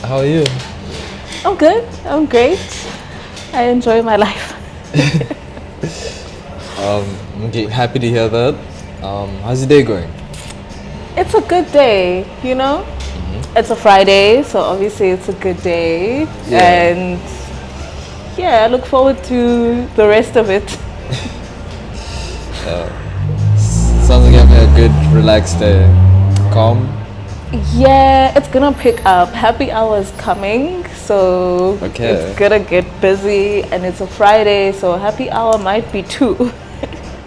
How are you? I'm good. I'm great. I enjoy my life. Okay, happy to hear that. How's your day going? It's a good day, you know? It's a Friday, so obviously it's a good day. Yeah. And yeah, I look forward to the rest of it. Sounds like you're having a good, relaxed day. Calm? Yeah, it's gonna pick up. Happy hour is coming, so Okay. it's gonna get busy. And it's a Friday, so happy hour might be too.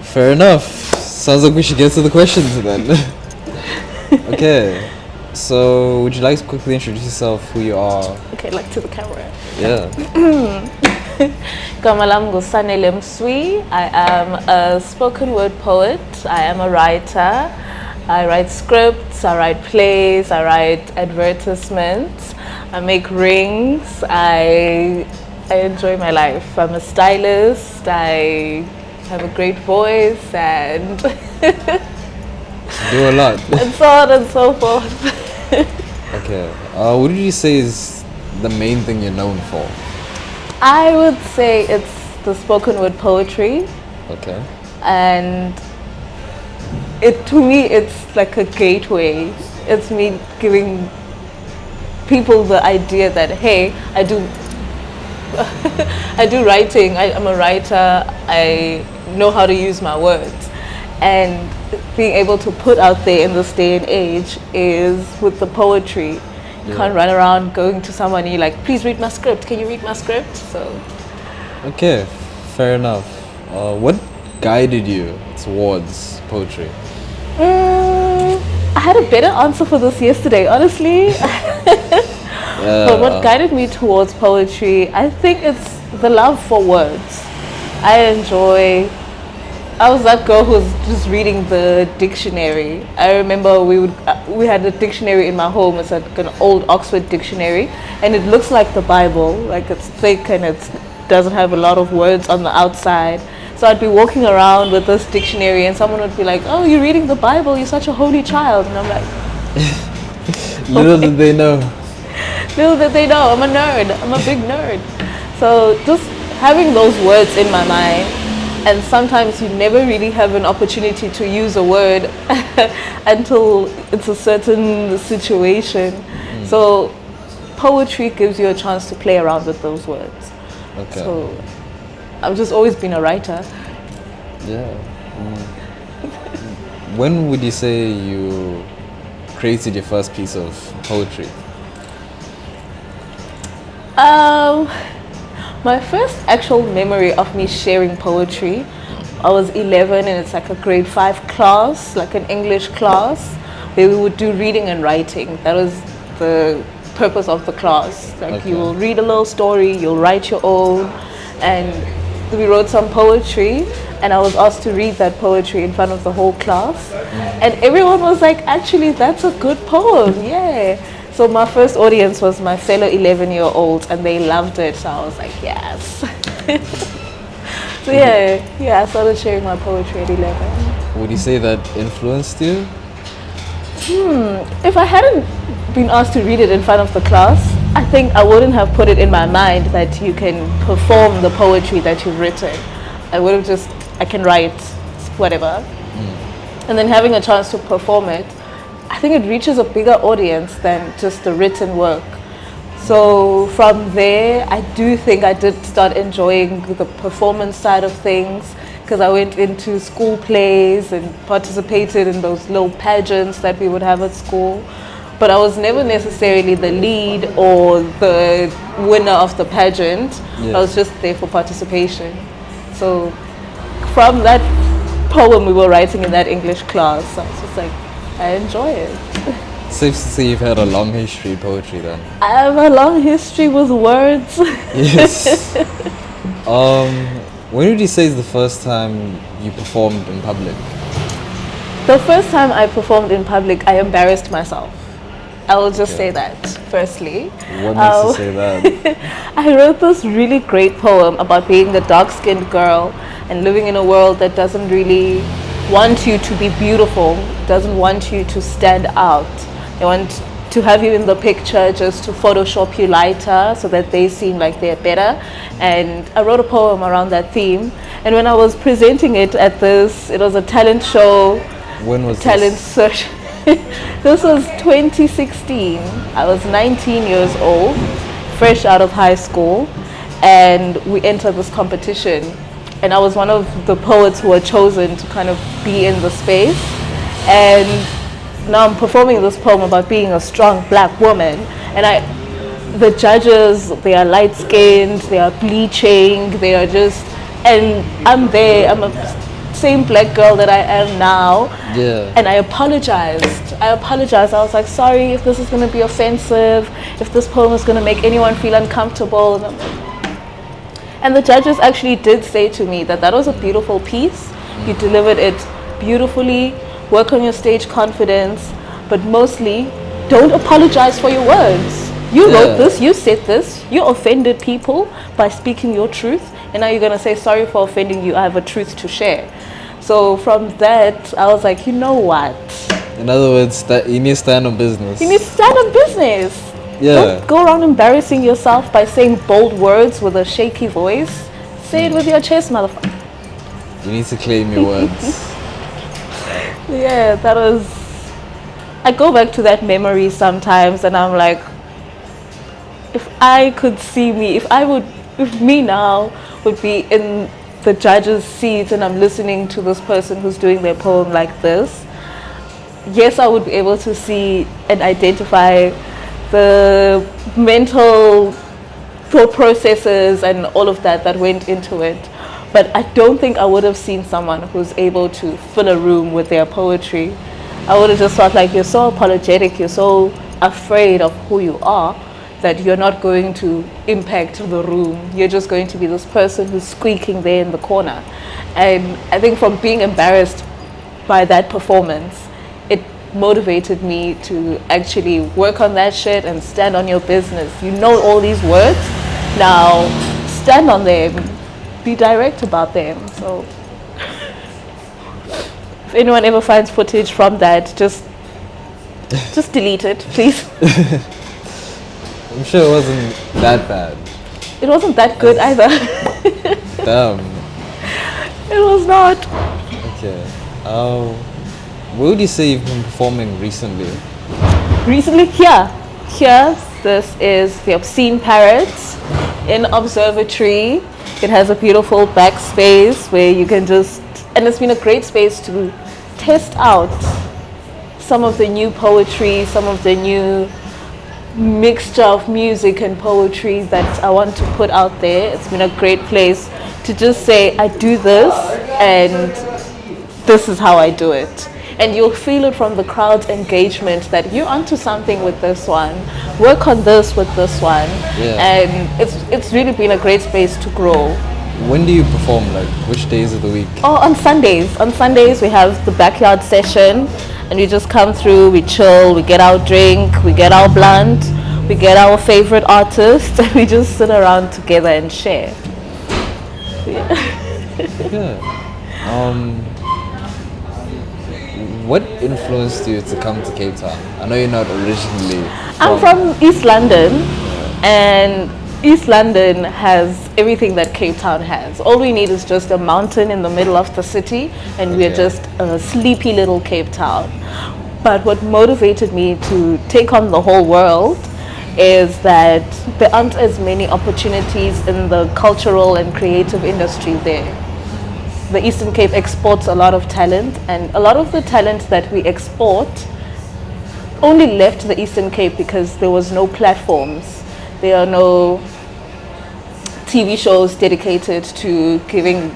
Fair enough. Sounds like we should get to the questions then. Okay. So, would you like to quickly introduce yourself, who you are? Okay, like to the camera. Yeah. Gama lam ngu Sanele Mswi. I am a spoken word poet. I am a writer. I write scripts, I write plays, I write advertisements, I make rings. I enjoy my life. I'm a stylist. I have a great voice and Do a lot. and so on and so forth. Okay. What did you say is the main thing you're known for? I would say it's the spoken word poetry. Okay. And to me it's like a gateway. It's me giving people the idea that hey, I do I do writing. I'm a writer. I know how to use my words, and being able to put out there in this day and age is with the poetry. You can't run around going to someone and you're like, please read my script. Can you read my script? So Okay, fair enough. What guided you towards poetry? I had a better answer for this yesterday, honestly. But what guided me towards poetry, I think it's the love for words. I was that girl who was just reading the dictionary. I remember we had a dictionary in my home. It's like an old Oxford dictionary, and it looks like the Bible. Like it's thick and it doesn't have a lot of words on the outside. So I'd be walking around with this dictionary, and someone would be like, "Oh, you're reading the Bible. You're such a holy child." And I'm like, Little did they know. little did they know, I'm a nerd. I'm a big nerd. So just having those words in my mind, and sometimes you never really have an opportunity to use a word until it's a certain situation. So poetry gives you a chance to play around with those words. Okay. So I've just always been a writer. Yeah. When would you say you created your first piece of poetry? My first actual memory of me sharing poetry, I was 11 and it's like a grade 5 class, like an English class, where we would do reading and writing. That was the purpose of the class. Like you will read a little story, you'll write your own, and we wrote some poetry, and I was asked to read that poetry in front of the whole class, and everyone was like, actually that's a good poem, yeah. So my first audience was my fellow 11-year-olds, and they loved it, so I was like, yes. So yeah, I started sharing my poetry at 11. Would you say that influenced you? If I hadn't been asked to read it in front of the class, I think I wouldn't have put it in my mind that you can perform the poetry that you've written. I would have just, I can write whatever. And then having a chance to perform it, I think it reaches a bigger audience than just the written work. So from there, I do think I did start enjoying the performance side of things, because I went into school plays and participated in those little pageants that we would have at school. But I was never necessarily the lead or the winner of the pageant. Yeah. I was just there for participation. So from that poem we were writing in that English class, I was just like, I enjoy it. Safe to say you've had a long history in poetry then. I have a long history with words. Yes. When would you say is the first time you performed in public? The first time I performed in public, I embarrassed myself. I will just say that, firstly. What makes you say that? I wrote this really great poem about being a dark-skinned girl and living in a world that doesn't really want you to be beautiful, doesn't want you to stand out. They want to have you in the picture, just to Photoshop you lighter so that they seem like they're better. And I wrote a poem around that theme. And when I was presenting it at this, it was a talent show, When was talent this? search. This was 2016. I was 19 years old, fresh out of high school, and we entered this competition. And I was one of the poets who were chosen to kind of be in the space. And now I'm performing this poem about being a strong black woman. And the judges, they are light skinned, they are bleaching, they are just, and I'm there, I'm a same black girl that I am now. Yeah. And I apologized. I was like, sorry if this is going to be offensive, if this poem is going to make anyone feel uncomfortable. And I'm like, and the judges actually did say to me that that was a beautiful piece. You delivered it beautifully, work on your stage confidence, but mostly don't apologize for your words. You wrote this, you said this, you offended people by speaking your truth, and now you're going to say sorry for offending you. I have a truth to share. So from that, I was like, you know what? In other words, that you need to stand on business. You need to stand on business. Yeah. Don't go around embarrassing yourself by saying bold words with a shaky voice. Say it with your chest, motherfucker. You need to claim your words. Yeah, that was... I go back to that memory sometimes and I'm like, if I could see me, if me now would be in the judge's seat and I'm listening to this person who's doing their poem like this, yes, I would be able to see and identify the mental thought processes and all of that went into it. But I don't think I would have seen someone who's able to fill a room with their poetry. I would have just felt like you're so apologetic, you're so afraid of who you are, that you're not going to impact the room. You're just going to be this person who's squeaking there in the corner. And I think from being embarrassed by that performance, it motivated me to actually work on that shit and stand on your business. You know all these words, now stand on them, be direct about them. So if anyone ever finds footage from that, just delete it, please. I'm sure it wasn't that bad. It wasn't that good either. Damn. It was not. Okay. Where would you say you've been performing recently? Recently, here, this is the Obscene Parrots in Observatory. It has a beautiful backspace where you can just, and it's been a great space to test out some of the new poetry, some of the new mixture of music and poetry that I want to put out there. It's been a great place to just say, I do this and this is how I do it. And you'll feel it from the crowd's engagement that you're onto something with this one. Work on this with this one. Yeah. And it's really been a great space to grow. When do you perform? Like, which days of the week? Oh, on Sundays. On Sundays we have the backyard session and we just come through, we chill, we get our drink, we get our blunt, we get our favorite artists, and we just sit around together and share. Yeah. What influenced you to come to Cape Town? I know you're not originally I'm from East London, and East London has everything that Cape Town has. All we need is just a mountain in the middle of the city, and we're just a sleepy little Cape Town. But what motivated me to take on the whole world is that there aren't as many opportunities in the cultural and creative industry there. The Eastern Cape exports a lot of talent, and a lot of the talent that we export only left the Eastern Cape because there was no platforms. There are no TV shows dedicated to giving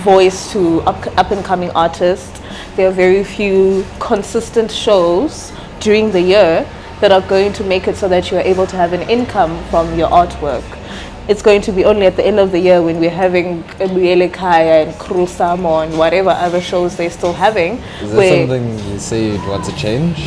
voice to up and coming artists. There are very few consistent shows during the year that are going to make it so that you are able to have an income from your artwork. It's going to be only at the end of the year when we're having Mbuyele Kaya and Krusamo and whatever other shows they're still having. Is there something you say you'd want to change?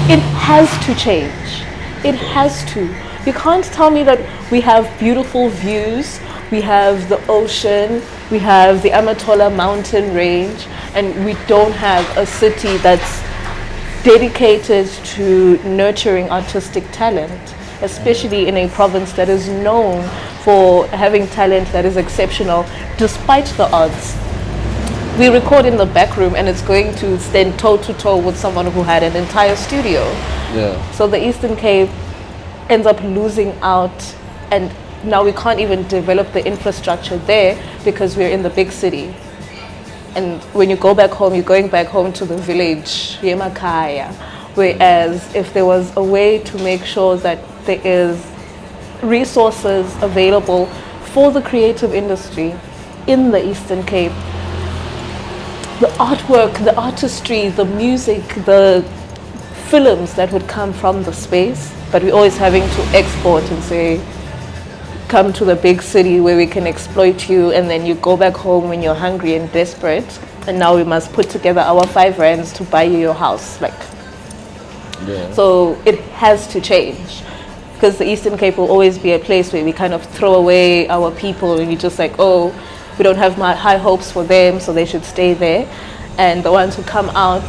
It has to change. It has to. You can't tell me that we have beautiful views, we have the ocean, we have the Amatola mountain range, and we don't have a city that's dedicated to nurturing artistic talent, especially in a province that is known for having talent that is exceptional despite the odds. We record in the back room and it's going to stand toe to toe with someone who had an entire studio. Yeah. So the Eastern Cape ends up losing out, and now we can't even develop the infrastructure there because we're in the big city. And when you go back home, you're going back home to the village, Yemakaya. Whereas if there was a way to make sure that there is resources available for the creative industry in the Eastern Cape, the artwork, the artistry, the music, the films that would come from the space, but we're always having to export and say, come to the big city where we can exploit you, and then you go back home when you're hungry and desperate, and now we must put together our 5 rands to buy you your house. So it has to change, because the Eastern Cape will always be a place where we kind of throw away our people and we just like, oh, we don't have high hopes for them, so they should stay there. And the ones who come out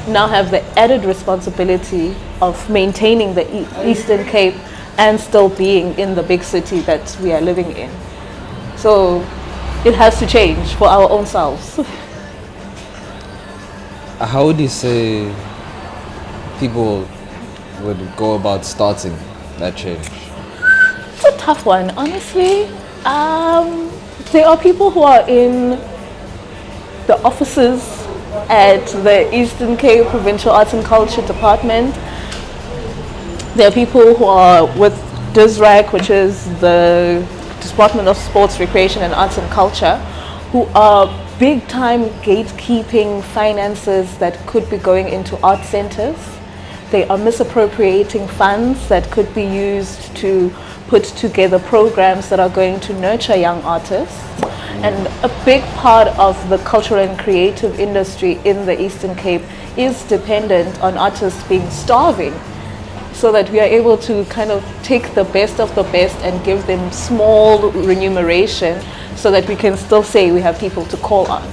now have the added responsibility of maintaining the Eastern Cape and still being in the big city that we are living in. So it has to change for our own selves. How would you say people would go about starting that change? It's a tough one, honestly. There are people who are in the offices at the Eastern Cape Provincial Arts and Culture Department. There are people who are with DISRAC, which is the Department of Sports, Recreation and Arts and Culture, who are big time gatekeeping finances that could be going into art centers. They are misappropriating funds that could be used to put together programs that are going to nurture young artists. And a big part of the cultural and creative industry in the Eastern Cape is dependent on artists being starving, so that we are able to kind of take the best of the best and give them small remuneration so that we can still say we have people to call on.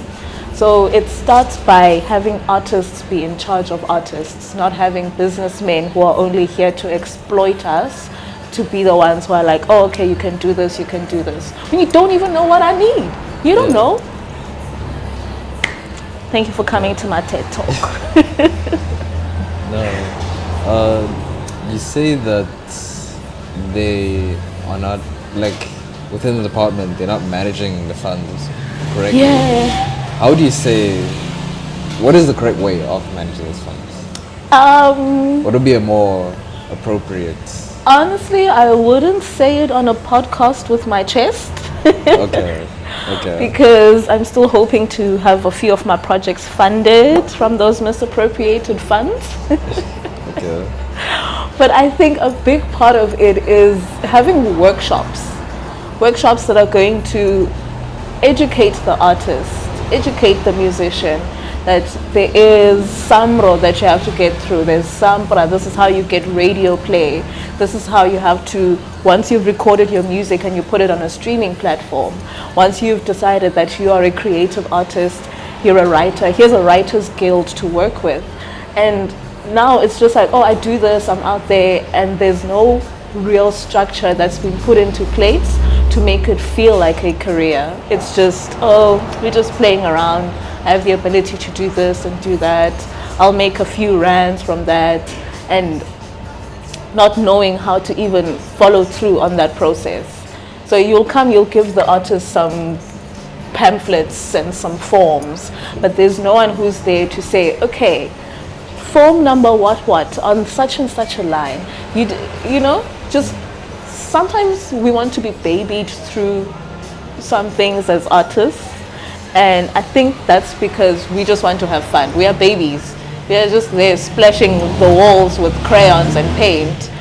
So it starts by having artists be in charge of artists, not having businessmen who are only here to exploit us to be the ones who are like, oh, okay, you can do this, when you don't even know what I need. You don't know. Thank you for coming to my TED Talk. No. You say that they are not, like, within the department, they're not managing the funds correctly. Yeah. How would you say, what is the correct way of managing those funds? What would be a more appropriate? Honestly, I wouldn't say it on a podcast with my chest. Okay. Because I'm still hoping to have a few of my projects funded from those misappropriated funds. Okay. But I think a big part of it is having workshops that are going to educate the artist, educate the musician, that there is samro that you have to get through. There's sampra, this is how you get radio play. This is how you have to, once you've recorded your music and you put it on a streaming platform, once you've decided that you are a creative artist, you're a writer, here's a writer's guild to work with. And now it's just like, oh, I do this, I'm out there, and there's no real structure that's been put into place to make it feel like a career. It's just, oh, we're just playing around. I have the ability to do this and do that. I'll make a few rands from that, and not knowing how to even follow through on that process. So you'll give the artist some pamphlets and some forms, but there's no one who's there to say, okay, form number what on such and such a line. You know, just sometimes we want to be babied through some things as artists. And I think that's because we just want to have fun. We are babies. We are just there splashing the walls with crayons and paint,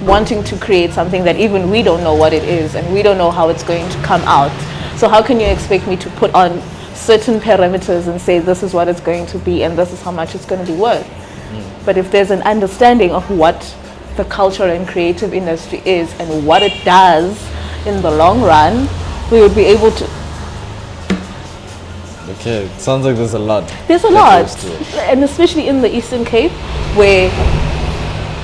wanting to create something that even we don't know what it is and we don't know how it's going to come out. So how can you expect me to put on certain parameters and say this is what it's going to be and this is how much it's going to be worth? But if there's an understanding of what the cultural and creative industry is and what it does in the long run, we would be able to. Okay, it sounds like there's a lot. There's a lot, and especially in the Eastern Cape, where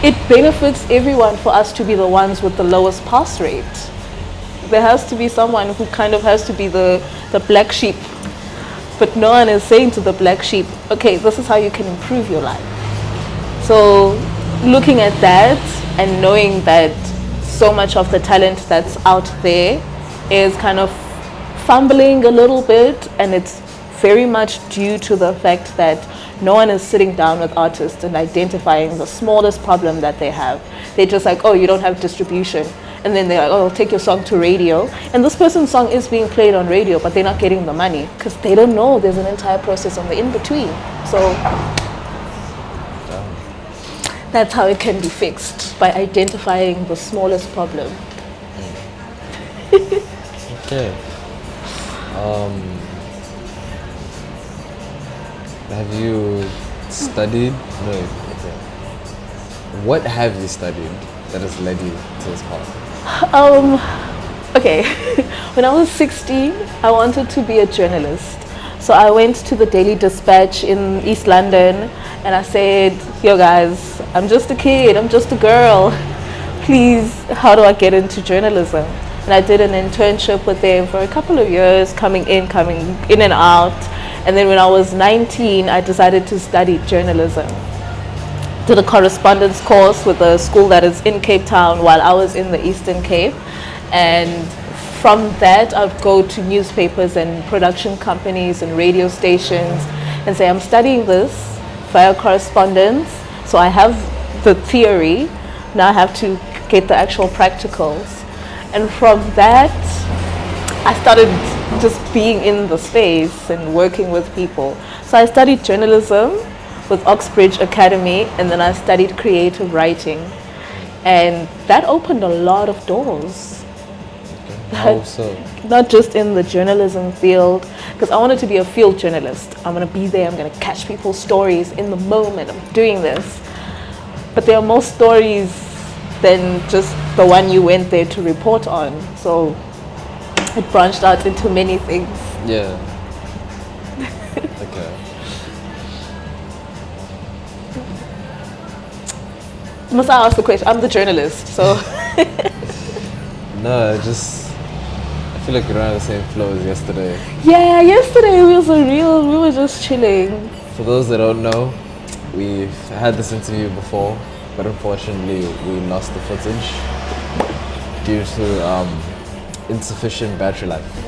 it benefits everyone for us to be the ones with the lowest pass rate. There has to be someone who kind of has to be the black sheep, but no one is saying to the black sheep, okay, this is how you can improve your life. So looking at that and knowing that so much of the talent that's out there is kind of fumbling a little bit, and it's very much due to the fact that no one is sitting down with artists and identifying the smallest problem that they have. They're just like, oh, you don't have distribution. And then they're like, oh, take your song to radio. And this person's song is being played on radio, but they're not getting the money because they don't know there's an entire process on the in-between. So that's how it can be fixed, by identifying the smallest problem. Okay. Have you studied? No. Okay. What have you studied that has led you to this path? Okay. When I was 16, I wanted to be a journalist. So I went to the Daily Dispatch in East London and I said, yo guys, I'm just a kid, I'm just a girl. Please, how do I get into journalism? And I did an internship with them for a couple of years, coming in and out. And then when I was 19, I decided to study journalism. Did a correspondence course with a school that is in Cape Town while I was in the Eastern Cape. And from that, I'd go to newspapers and production companies and radio stations and say, I'm studying this via correspondence. So I have the theory, now I have to get the actual practicals. And from that, I started just being in the space and working with people. So I studied journalism with Oxbridge Academy, and then I studied creative writing. And that opened a lot of doors. How so? Not just in the journalism field, because I wanted to be a field journalist. I'm going to be there, I'm going to catch people's stories in the moment, I'm doing this. But there are more stories than just the one you went there to report on. So it branched out into many things. Yeah. Okay. Must I ask the question? I'm the journalist, so. No, I feel like we don't have the same flow as yesterday. Yeah, yesterday we were just chilling. For those that don't know, we've had this interview before, but unfortunately we lost the footage due to insufficient battery life.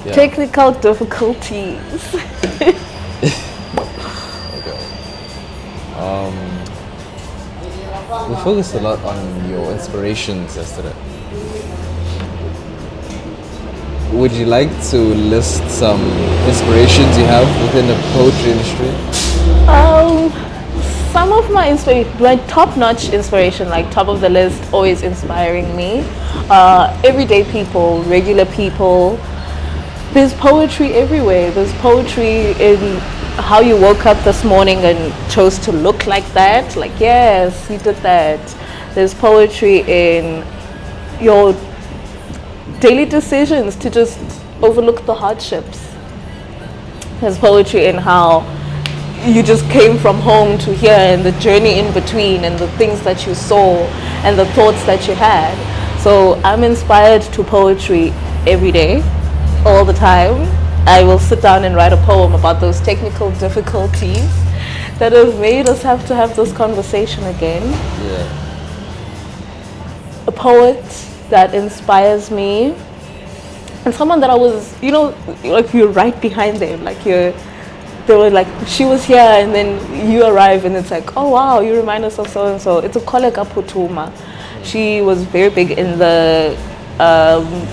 Yeah. Technical difficulties. Okay. We focused a lot on your inspirations yesterday. Would you like to list some inspirations you have within the poetry industry? Some of my top-notch inspiration, like top of the list, always inspiring me. Everyday people, regular people. There's poetry everywhere. There's poetry in how you woke up this morning and chose to look like that. Like, yes, you did that. There's poetry in your daily decisions to just overlook the hardships. There's poetry in how you just came from home to here and the journey in between and the things that you saw and the thoughts that you had. So I'm inspired to poetry every day, all the time. I will sit down and write a poem about those technical difficulties that have made us have to have this conversation again. Yeah. A poet that inspires me, and someone that I was, like you're right behind them, like they were like, she was here and then you arrive and it's like, oh wow, you remind us of so and so. It's a colleague Putuma. She was very big in the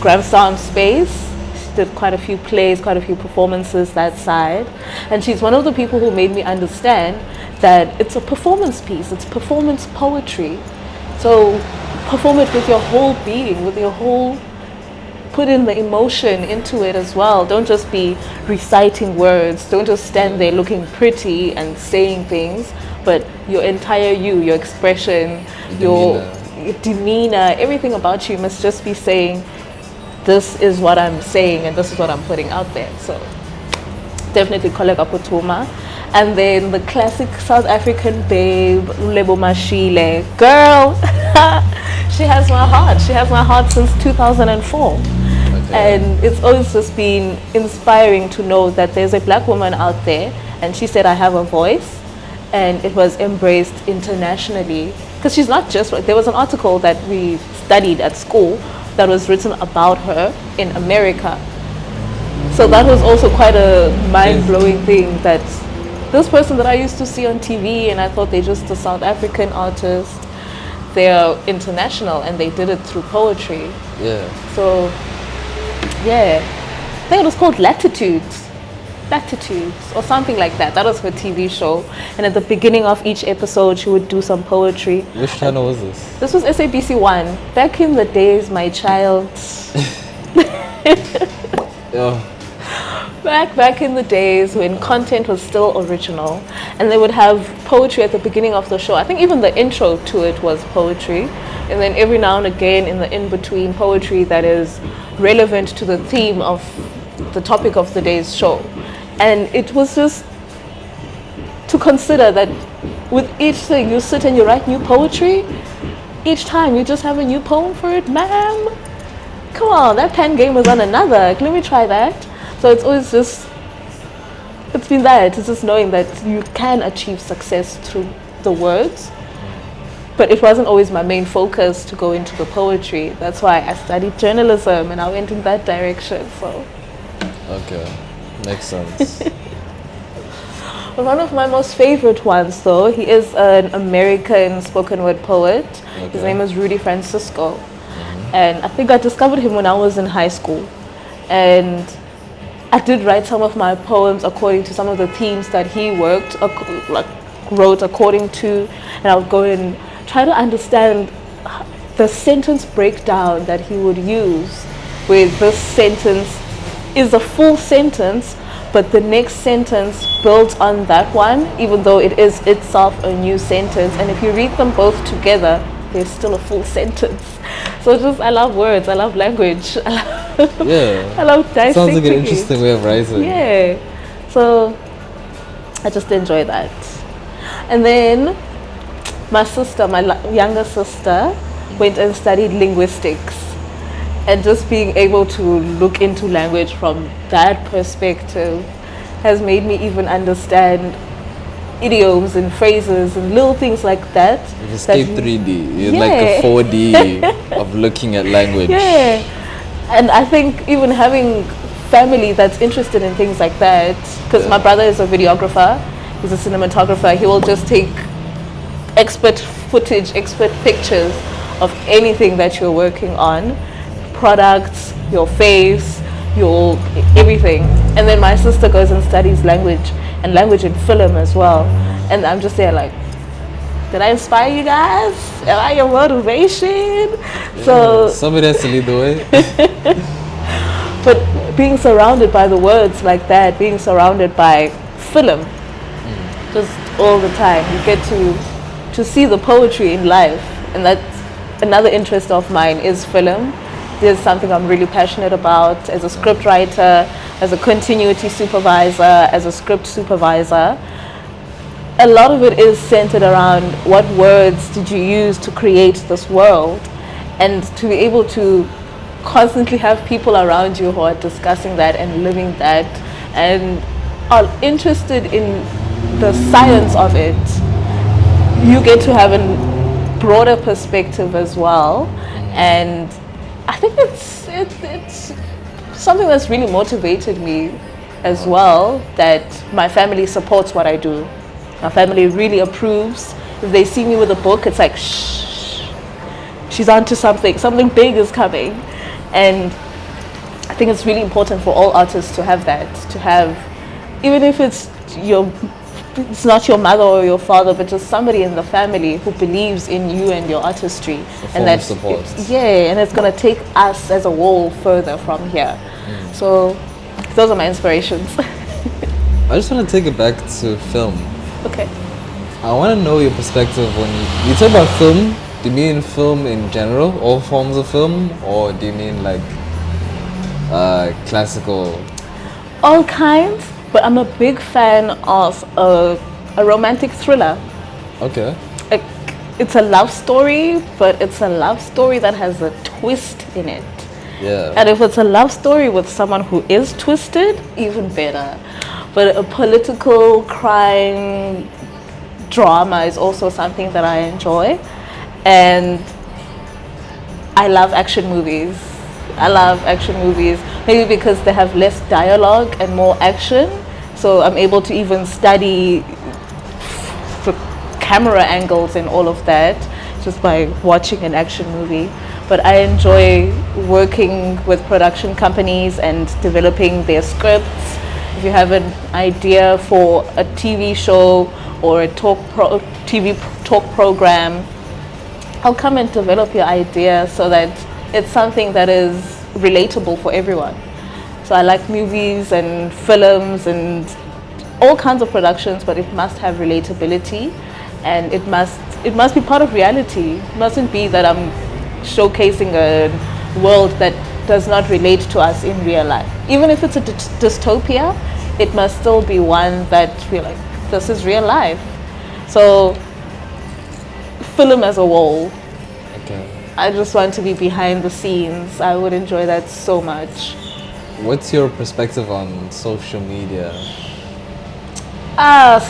Grahamstown space. She did quite a few plays, quite a few performances that side, and she's one of the people who made me understand that it's a performance piece, it's performance poetry. So perform it with your whole being, with your whole, put in the emotion into it as well. Don't just be reciting words. Don't just stand there looking pretty and saying things, but your entire you, your expression, your demeanor, everything about you must just be saying, this is what I'm saying and this is what I'm putting out there. So definitely Koleka Putuma. And then the classic South African babe, Lebo Mashile. Girl, she has my heart. She has my heart since 2004. Okay. And it's always just been inspiring to know that there's a black woman out there, and she said, I have a voice, and it was embraced internationally. Because she's not just, there was an article that we studied at school that was written about her in America. So that was also quite a mind-blowing thing, that this person that I used to see on TV and I thought they're just a South African artist, they're international and they did it through poetry. Yeah. So, yeah, I think it was called Latitudes or something like that. That was her TV show. And at the beginning of each episode, she would do some poetry. Which channel was this? This was SABC 1. Back in the days, my child. Yeah. Back in the days when content was still original, and they would have poetry at the beginning of the show. I think even the intro to it was poetry, and then every now and again in the in-between, poetry that is relevant to the theme of the topic of the day's show. And it was just to consider that with each thing you sit and you write new poetry, each time you just have a new poem for it. Ma'am, come on, that pen game is on another. Let me try that. So it's always just, it's been that. It's just knowing that you can achieve success through the words. But it wasn't always my main focus to go into the poetry. That's why I studied journalism and I went in that direction. So. Okay, makes sense. But one of my most favorite ones, though, he is an American spoken word poet. Okay. His name is Rudy Francisco. And I think I discovered him when I was in high school. And I did write some of my poems according to some of the themes that he wrote according to, and I would go and try to understand the sentence breakdown that he would use, where this sentence is a full sentence, but the next sentence builds on that one, even though it is itself a new sentence. And if you read them both together, there's still a full sentence. So just, I love words, I love language. Yeah. I love dissecting. Sounds like an interesting way of writing. Yeah. So I just enjoy that. And then my sister, younger sister, went and studied linguistics. And just being able to look into language from that perspective has made me even understand idioms and phrases and little things like that. You escape 3D. You're like a 4D of looking at language. Yeah. And I think even having family that's interested in things like that, because my brother is a videographer, he's a cinematographer, he will just take expert footage, expert pictures of anything that you're working on, products, your face, your everything. And then my sister goes and studies language and language in film as well. And I'm just there like, did I inspire you guys? Am I your motivation? Yeah, so somebody has to lead the way. But being surrounded by the words like that, being surrounded by film, just all the time, you get to see the poetry in life. And that's another interest of mine is film. This is something I'm really passionate about as a script writer, as a continuity supervisor, as a script supervisor. A lot of it is centered around what words did you use to create this world, and to be able to constantly have people around you who are discussing that and living that and are interested in the science of it. You get to have a broader perspective as well, and I think it's something that's really motivated me as well, that my family supports what I do. My family really approves. If they see me with a book, it's like, shh, she's onto something. Something big is coming. And I think it's really important for all artists to have that. To have, even if it's not your mother or your father, but just somebody in the family who believes in you and your artistry. And that support. Yeah, and it's going to take us as a whole further from here. So those are my inspirations. I just want to take it back to film. Okay. I want to know your perspective when you talk about film. Do you mean film in general, all forms of film, or do you mean like classical? All kinds, but I'm a big fan of a romantic thriller. Okay. Like, it's a love story, but it's a love story that has a twist in it. Yeah. And if it's a love story with someone who is twisted, even better. But a political crime drama is also something that I enjoy. And I love action movies. I love action movies, maybe because they have less dialogue and more action. So I'm able to even study the camera angles and all of that just by watching an action movie. But I enjoy working with production companies and developing their scripts. If you have an idea for a TV show or a TV talk program, I'll come and develop your idea so that it's something that is relatable for everyone. So I like movies and films and all kinds of productions, but it must have relatability, and it must be part of reality. It mustn't be that I'm showcasing a world that does not relate to us in real life. Even if it's a dystopia, it must still be one that we're like, this is real life. So film as a whole, Okay. I just want to be behind the scenes. I would enjoy that so much. What's your perspective on social media?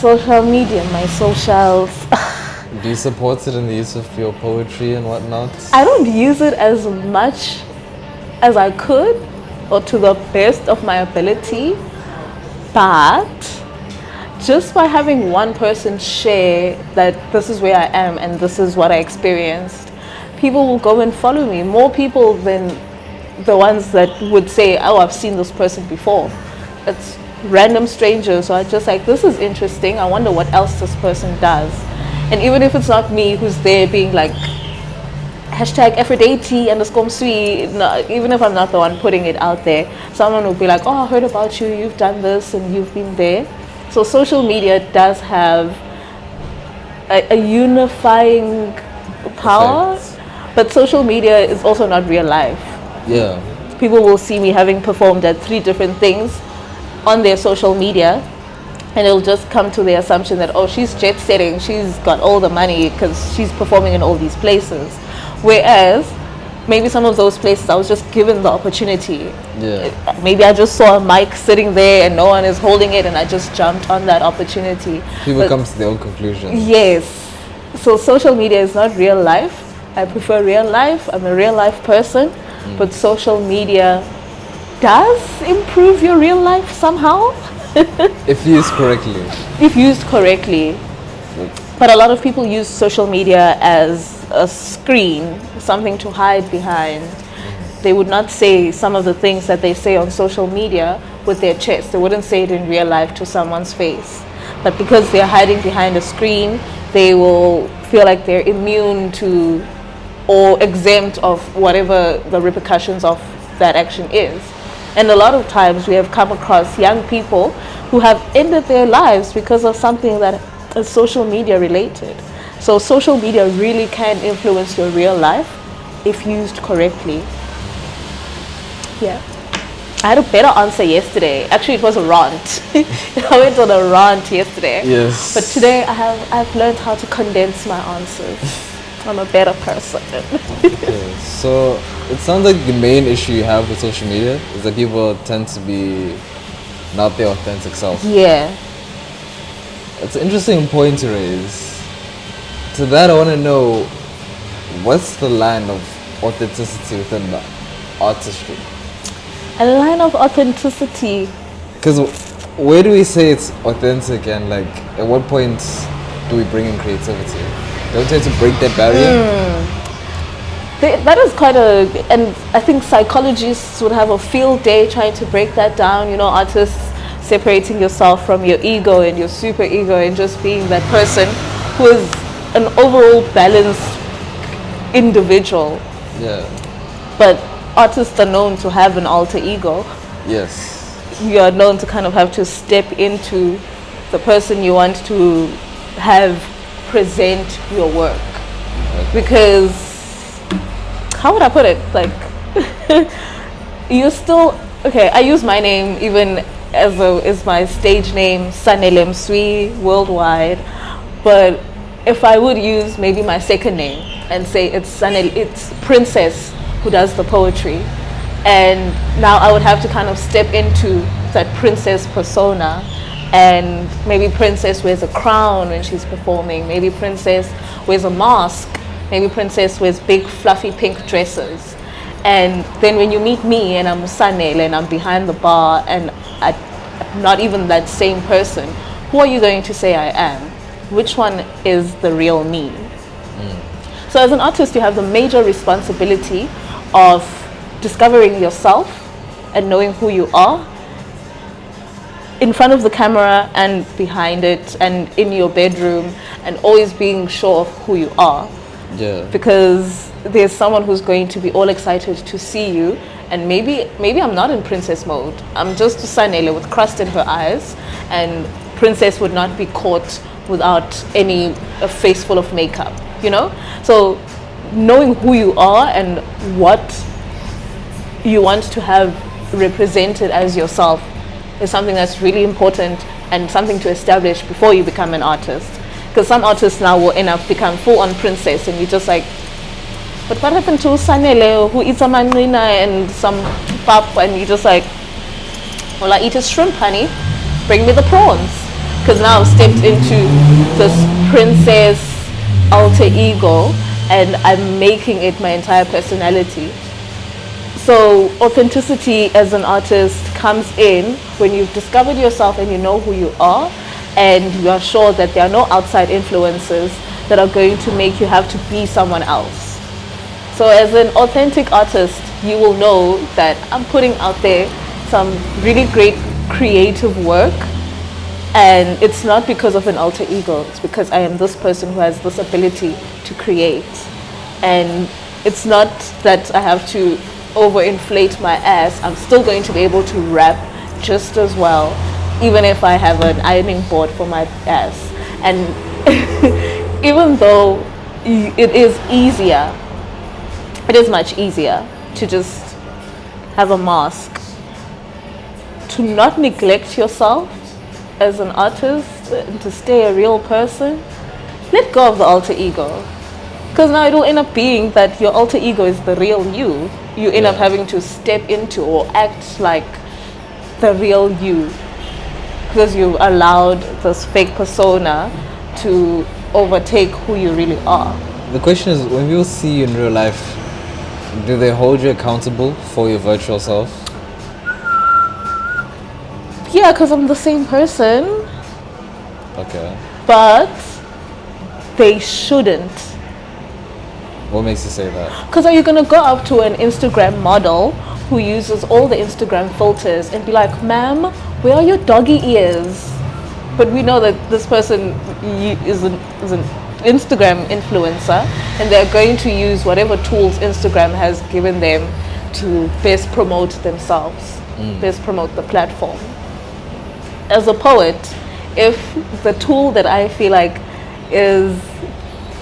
Social media, my socials. Do you support it in the use of your poetry and whatnot? I don't use it as much as I could or to the best of my ability, but just by having one person share that this is where I am and this is what I experienced, people will go and follow me. More people than the ones that would say, oh, I've seen this person before. It's random strangers. So I just like, this is interesting. I wonder what else this person does. And even if it's not me who's there being like, hashtag #Mswi, no, even if I'm not the one putting it out there, someone will be like, oh, I heard about you, you've done this and you've been there. So social media does have a unifying power, but social media is also not real life. Yeah. People will see me having performed at 3 different things on their social media, and it'll just come to the assumption that, oh, she's jet setting, she's got all the money because she's performing in all these places. Whereas maybe some of those places I was just given the opportunity. Yeah. Maybe I just saw a mic sitting there and no one is holding it and I just jumped on that opportunity. People come to their own conclusions. Yes. So social media is not real life. I prefer real life. I'm a real life person. But social media does improve your real life somehow. If used correctly. If used correctly. But a lot of people use social media as a screen, something to hide behind. They would not say some of the things that they say on social media with their chest. They wouldn't say it in real life to someone's face. But because they're hiding behind a screen, they will feel like they're immune to or exempt of whatever the repercussions of that action is. And a lot of times we have come across young people who have ended their lives because of something that is social media related. So social media really can influence your real life if used correctly. Yeah. I had a better answer yesterday. Actually, it was a rant. I went on a rant yesterday. Yes. But today I've learned how to condense my answers. I'm a better person. Okay. So it sounds like the main issue you have with social media is that people tend to be not their authentic self. Yeah. It's an interesting point to raise. To that, I want to know, what's the line of authenticity within the artistry? A line of authenticity. Because where do we say it's authentic, and like at what point do we bring in creativity? Don't we tend to break that barrier? That is quite and I think psychologists would have a field day trying to break that down. You know, artists separating yourself from your ego and your super ego and just being that person who is an overall balanced individual. Yeah. But artists are known to have an alter ego. Yes. You are known to kind of have to step into the person you want to have present your work. Because, how would I put it? Like, you're still, okay, I use my name even is my stage name Sanele Mswi worldwide. But if I would use maybe my second name and say it's Princess who does the poetry, and now I would have to kind of step into that princess persona, and maybe Princess wears a crown when she's performing, maybe Princess wears a mask, maybe Princess wears big fluffy pink dresses. And then when you meet me and I'm Sanele and I'm behind the bar and I'm not even that same person, who are you going to say I am? Which one is the real me? So as an artist, you have the major responsibility of discovering yourself and knowing who you are in front of the camera and behind it and in your bedroom, and always being sure of who you are. Yeah. Because there's someone who's going to be all excited to see you, and maybe I'm not in princess mode. I'm just Sanele with crust in her eyes, and Princess would not be caught without a face full of makeup, you know? So knowing who you are and what you want to have represented as yourself is something that's really important and something to establish before you become an artist. Because some artists now will end up become full-on princess, and you're just like, but what happened to Sanele who eats a manina and some pap, and you're just like, well, I eat a shrimp, honey. Bring me the prawns. Because now I've stepped into this princess alter ego and I'm making it my entire personality. So authenticity as an artist comes in when you've discovered yourself and you know who you are, and you are sure that there are no outside influences that are going to make you have to be someone else. So as an authentic artist, you will know that I'm putting out there some really great creative work, and it's not because of an alter ego. It's because I am this person who has this ability to create. And it's not that I have to overinflate my ass. I'm still going to be able to rap just as well, even if I have an ironing board for my ass. And even though it is easier, it is much easier to just have a mask, to not neglect yourself as an artist and to stay a real person. Let go of the alter ego, because now it will end up being that your alter ego is the real you. You end up having to step into or act like the real you because you allowed this fake persona to overtake who you really are. The question is, when people see you in real life, do they hold you accountable for your virtual self? Yeah, because I'm the same person. Okay. But they shouldn't. What makes you say that? Because are you going to go up to an Instagram model who uses all the Instagram filters and be like, ma'am, where are your doggy ears? But we know that this person is an Instagram influencer, and they're going to use whatever tools Instagram has given them to best promote themselves, best promote the platform. As a poet, if the tool that I feel like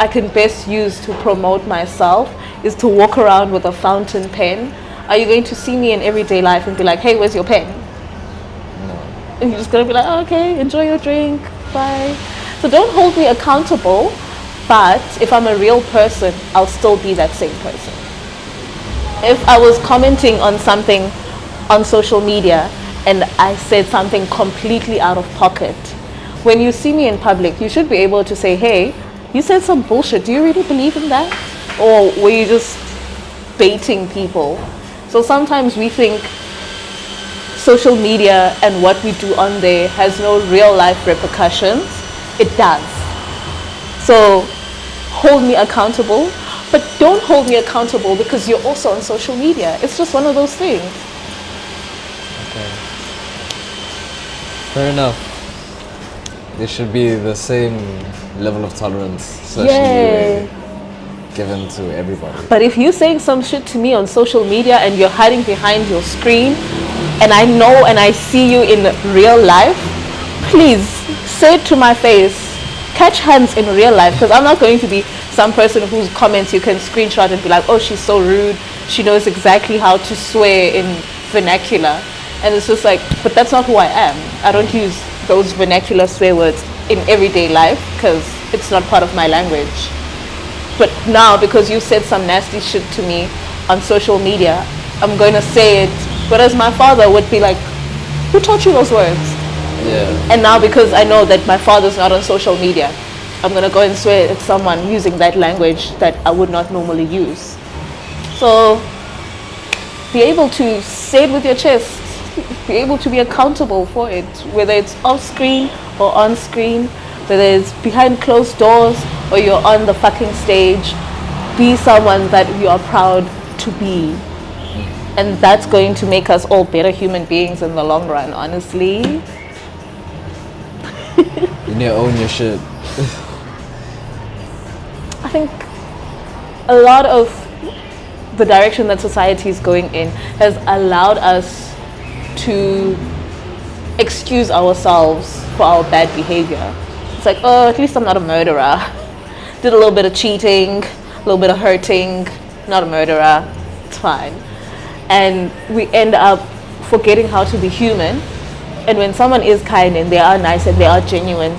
I can best use to promote myself is to walk around with a fountain pen, are you going to see me in everyday life and be like, hey, where's your pen? No. And you're just going to be like, oh, okay, enjoy your drink, bye. So don't hold me accountable, but if I'm a real person, I'll still be that same person. If I was commenting on something on social media and I said something completely out of pocket, when you see me in public, you should be able to say, hey, you said some bullshit. Do you really believe in that? Or were you just baiting people? So sometimes we think social media and what we do on there has no real life repercussions. It does. So hold me accountable, but don't hold me accountable because you're also on social media. It's just one of those things. Okay. Fair enough. There should be the same level of tolerance socially given to everybody. But if you're saying some shit to me on social media and you're hiding behind your screen, and I know and I see you in real life, please say it to my face. Catch hands in real life, because I'm not going to be some person whose comments you can screenshot and be like, oh, she's so rude. She knows exactly how to swear in vernacular. And it's just like, but that's not who I am. I don't use those vernacular swear words in everyday life because it's not part of my language. But now, because you said some nasty shit to me on social media, I'm going to say it. Whereas my father would be like, who taught you those words? Yeah. And now, because I know that my father's not on social media, I'm going to go and swear at someone using that language that I would not normally use. So, be able to say it with your chest, be able to be accountable for it, whether it's off screen or on screen, whether it's behind closed doors or you're on the fucking stage. Be someone that you are proud to be. And that's going to make us all better human beings in the long run, honestly. You need to own your shit. I think a lot of the direction that society is going in has allowed us to excuse ourselves for our bad behavior. It's like, oh, at least I'm not a murderer. Did a little bit of cheating, a little bit of hurting, not a murderer, it's fine. And we end up forgetting how to be human. And when someone is kind and they are nice and they are genuine,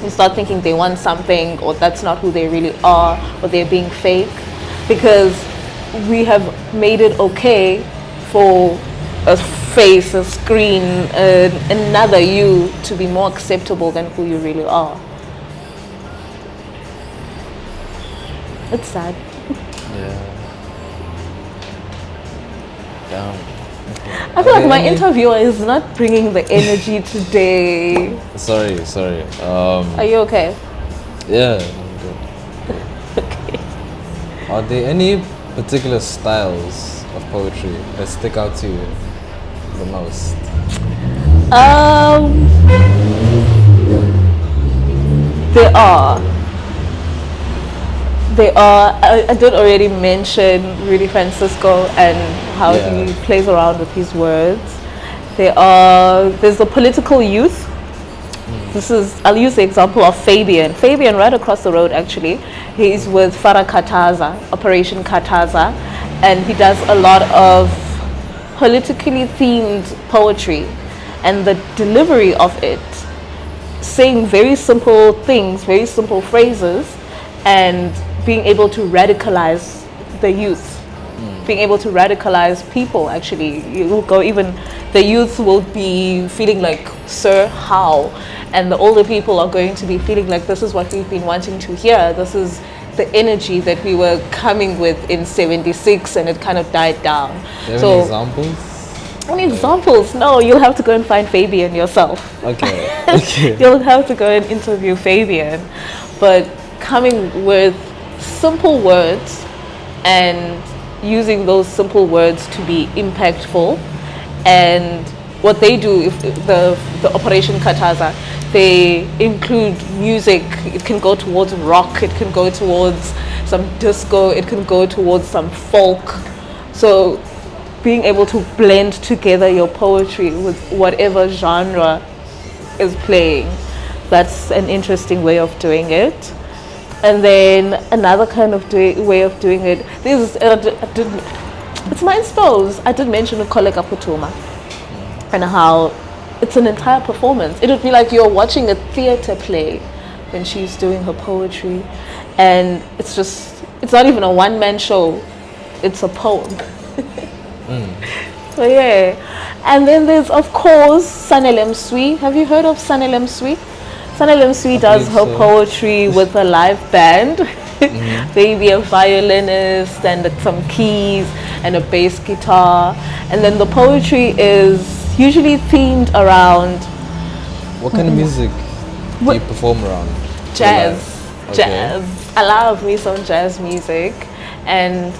you start thinking they want something, or that's not who they really are, or they're being fake. Because we have made it okay for a face, a screen, another you to be more acceptable than who you really are. It's sad. Yeah. Damn. I feel like my interviewer is not bringing the energy today. Sorry. Are you okay? Yeah, I'm good. Okay. Are there any particular styles of poetry that stick out to you the most? There are. I did already mention Rudy Francisco and how he plays around with his words. There's the political youth. I'll use the example of Fabian. Fabian right across the road actually. He's with Farah Kataza, Operation Kataza, and he does a lot of politically themed poetry, and the delivery of it, saying very simple things, very simple phrases, and being able to radicalize the youth, being able to radicalize people. Actually, you will go, even the youth will be feeling like, sir, how? And the older people are going to be feeling like, this is what we've been wanting to hear. This is the energy that we were coming with in 76, and it kind of died down. Do you have any examples? Any examples? No, you'll have to go and find Fabian yourself. Okay. You'll have to go and interview Fabian. But coming with simple words and using those simple words to be impactful. And what they do, if the Operation Kataza, they include music. It can go towards rock, it can go towards some disco, it can go towards some folk. So being able to blend together your poetry with whatever genre is playing, that's an interesting way of doing it. And then another kind of way of doing it, it's my expose. I did mention Koleka Putuma and how it's an entire performance. It would be like you're watching a theater play when she's doing her poetry, and it's not even a one-man show, it's a poem. So yeah. And then there's of course Sanele Mswi. Have you heard of Sanele Mswi? Sanele Mswi does her poetry with a live band. Maybe a violinist and some keys and a bass guitar. And then the poetry is usually themed around... What kind of music do you perform around? Jazz. Okay. Jazz. I love me some jazz music. And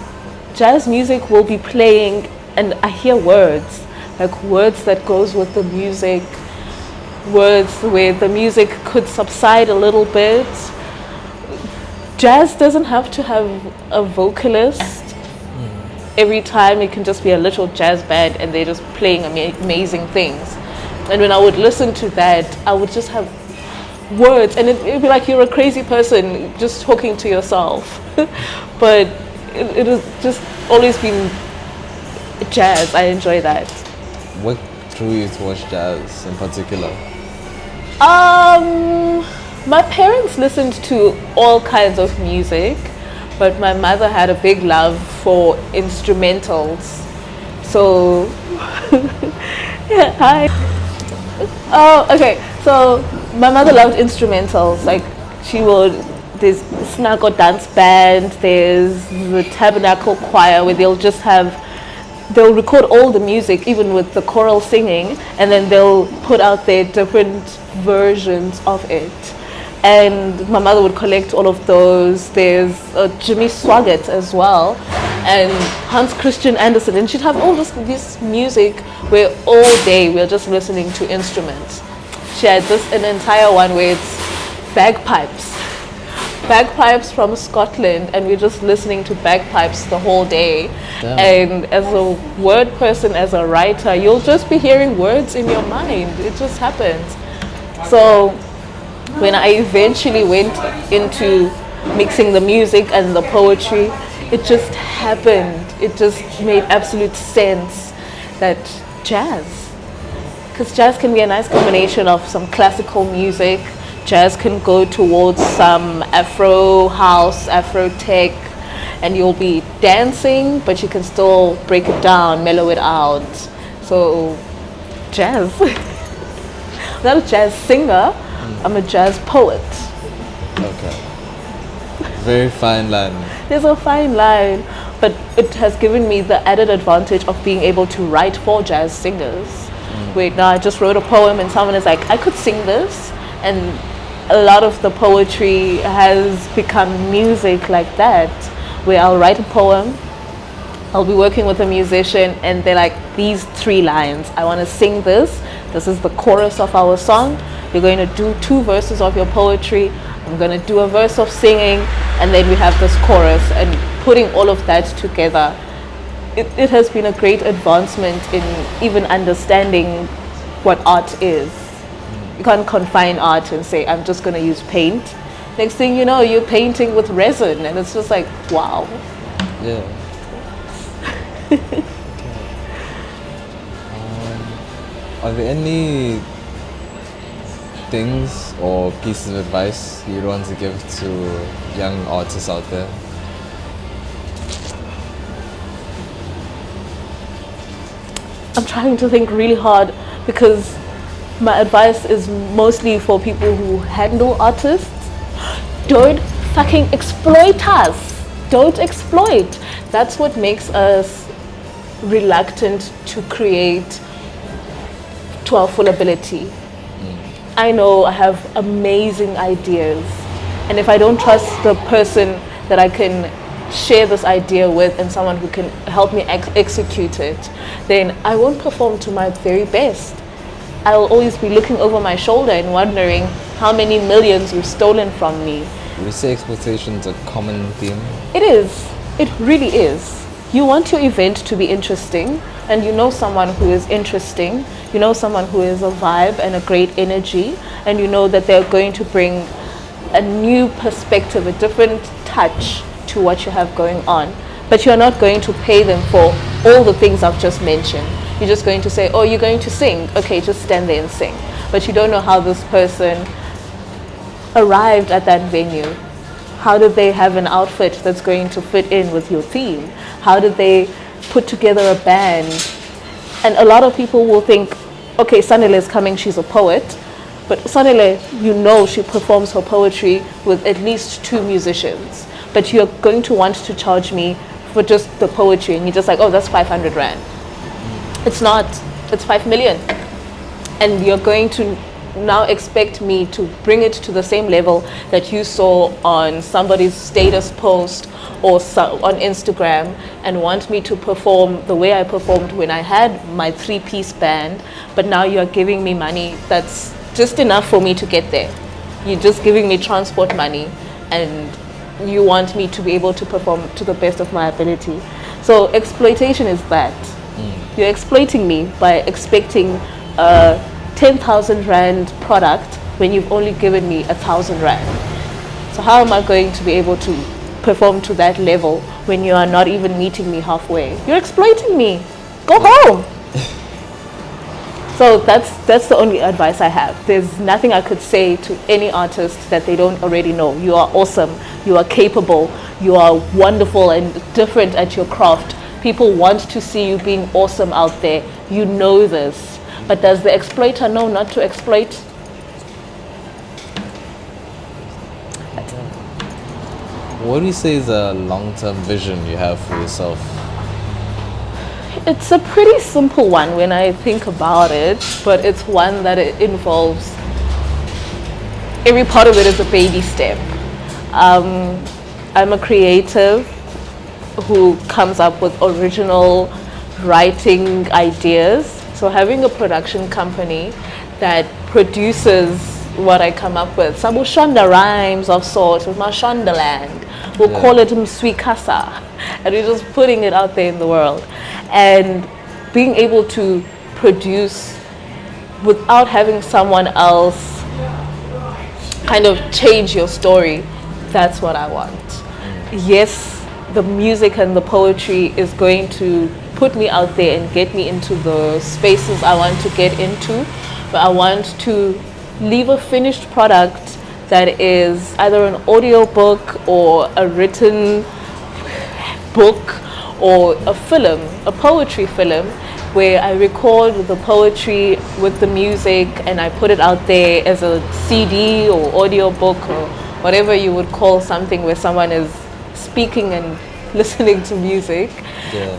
jazz music will be playing, and I hear words, like words that goes with the music, words where the music could subside a little bit. Jazz doesn't have to have a vocalist. Every time it can just be a little jazz band and they're just playing amazing things. And when I would listen to that, I would just have words, and it'd be like you're a crazy person just talking to yourself. But it has just always been jazz. I enjoy that. What drew you towards jazz in particular? My parents listened to all kinds of music, but my mother had a big love for instrumentals. So, yeah, hi. Oh, okay. So my mother loved instrumentals. Like she would. There's Snaggle Dance Band. There's the Tabernacle Choir where they'll record all the music, even with the choral singing, and then they'll put out their different versions of it. And my mother would collect all of those. There's Jimmy Swaggart as well, and Hans Christian Andersen, and she'd have all this music where all day we're just listening to instruments. She had an entire one where it's bagpipes from Scotland, and we're just listening to bagpipes the whole day. Damn. And as a word person, as a writer, you'll just be hearing words in your mind. It just happens. So when I eventually went into mixing the music and the poetry, it just happened. It just made absolute sense that jazz, because jazz can be a nice combination of some classical music. Jazz can go towards some Afro house, Afro tech, and you'll be dancing, but you can still break it down, mellow it out. So, jazz. I'm not a jazz singer, I'm a jazz poet. Okay. Very fine line. There's a fine line, but it has given me the added advantage of being able to write for jazz singers. Wait, now I just wrote a poem and someone is like, I could sing this, and a lot of the poetry has become music like that, where I'll write a poem, I'll be working with a musician, and they're like, these 3 lines, I want to sing this is the chorus of our song, you're going to do 2 verses of your poetry, I'm going to do a verse of singing, and then we have this chorus, and putting all of that together, it has been a great advancement in even understanding what art is. You can't confine art and say, I'm just going to use paint. Next thing you know, you're painting with resin, and it's just like, wow. Yeah. Are there any things or pieces of advice you'd want to give to young artists out there? I'm trying to think really hard, because my advice is mostly for people who handle artists. Don't fucking exploit us. Don't exploit. That's what makes us reluctant to create to our full ability. I know I have amazing ideas, and if I don't trust the person that I can share this idea with and someone who can help me execute it, then I won't perform to my very best. I'll always be looking over my shoulder and wondering how many millions you've stolen from me. Would you say exploitation's a common theme? It is. It really is. You want your event to be interesting, and you know someone who is interesting, you know someone who is a vibe and a great energy, and you know that they're going to bring a new perspective, a different touch to what you have going on. But you're not going to pay them for all the things I've just mentioned. You're just going to say, oh, you're going to sing. Okay, just stand there and sing. But you don't know how this person arrived at that venue. How did they have an outfit that's going to fit in with your theme? How did they put together a band? And a lot of people will think, okay, Sanele is coming, she's a poet. But Sanele, you know she performs her poetry with at least 2 musicians. But you're going to want to charge me for just the poetry, and you're just like, oh, that's 500 Rand. It's not, it's 5 million. And you're going to now expect me to bring it to the same level that you saw on somebody's status post or on Instagram, and want me to perform the way I performed when I had my 3-piece band, but now you're giving me money that's just enough for me to get there. You're just giving me transport money, and you want me to be able to perform to the best of my ability. So exploitation is that. You're exploiting me by expecting a 10,000 Rand product when you've only given me 1,000 Rand. So how am I going to be able to perform to that level when you are not even meeting me halfway? You're exploiting me. Go home. So that's the only advice I have. There's nothing I could say to any artist that they don't already know. You are awesome. You are capable. You are wonderful and different at your craft. People want to see you being awesome out there. You know this. But does the exploiter know not to exploit? What do you say is a long-term vision you have for yourself? It's a pretty simple one when I think about it, but it's one that it involves every part of it is a baby step. I'm a creative who comes up with original writing ideas. So having a production company that produces what I come up with, some Shonda rhymes of sorts with my Shondaland. We'll call it Mswi Kasa, and we're just putting it out there in the world. And being able to produce without having someone else kind of change your story, that's what I want. Yes, the music and the poetry is going to put me out there and get me into the spaces I want to get into, but I want to leave a finished product that is either an audio book or a written book or a film, a poetry film, where I record the poetry with the music and I put it out there as a CD or audio book or whatever you would call something where someone is speaking and listening to music,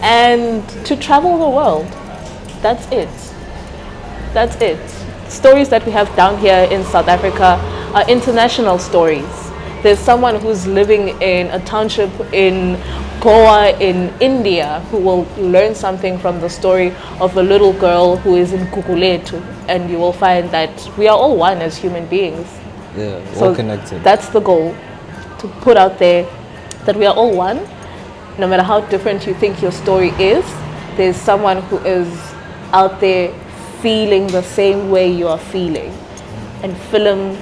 and to travel the world. That's it. That's it. Stories that we have down here in South Africa are international stories. There's someone who's living in a township in Goa in India who will learn something from the story of a little girl who is in Guguletu, and you will find that we are all one as human beings. Yeah, So all connected. that's the goal, to put out there that we are all one. No matter how different you think your story is, there's someone who is out there feeling the same way you are feeling. And film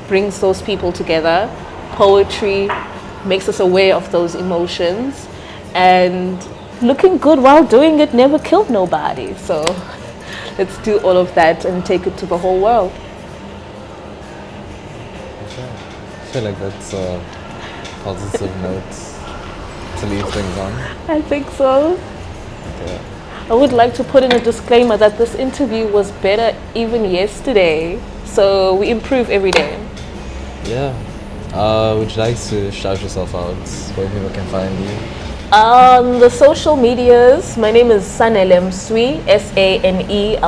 brings those people together. Poetry makes us aware of those emotions. And looking good while doing it never killed nobody. So let's do all of that and take it to the whole world. I feel like that's a positive note to leave things on. I think so. Yeah. I would like to put in a disclaimer that this interview was better even yesterday. So we improve every day. Yeah. Would you like to shout yourself out where people can find you? On the social medias, my name is Sanele Mswi, SANELE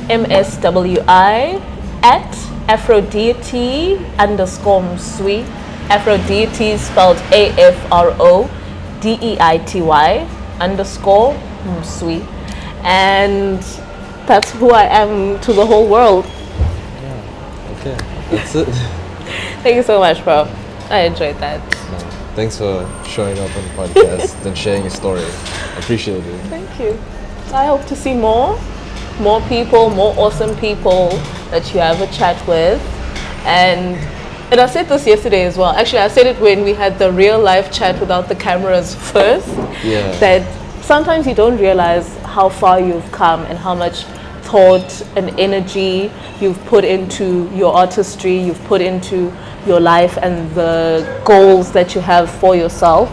MSWI, at Aphrodite_Mswi. Aphrodite spelled AFRODEITY_Mswi. And that's who I am to the whole world. Yeah. Okay. That's it. Thank you so much, bro. I enjoyed that. No, thanks for showing up on the podcast and sharing your story. I appreciate it. Thank you. I hope to see more people, more awesome people that you have a chat with. And I said this yesterday as well. Actually, I said it when we had the real life chat without the cameras first. Yeah. That sometimes you don't realize how far you've come and how much thought and energy you've put into your artistry, you've put into your life and the goals that you have for yourself.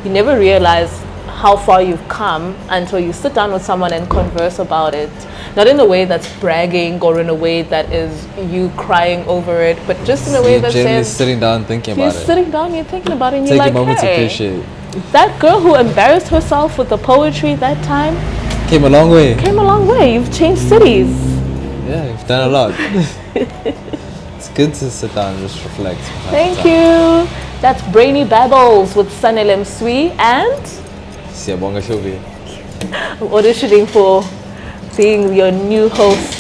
You never realize how far you've come until you sit down with someone and converse about it. Not in a way that's bragging or in a way that is you crying over it, but just in a way that genuinely says sitting down thinking you're about it. sitting down, you're thinking about it, and Take you're a like, moment to hey, appreciate. that girl who embarrassed herself with the poetry that time Came a long way. came a long way. You've changed cities. Yeah, you've done a lot. It's good to sit down and just reflect. Thank you. That's Brainy Babbles with Sanele Mswi, and Siyabonga Shobi. I'm auditioning for being your new host.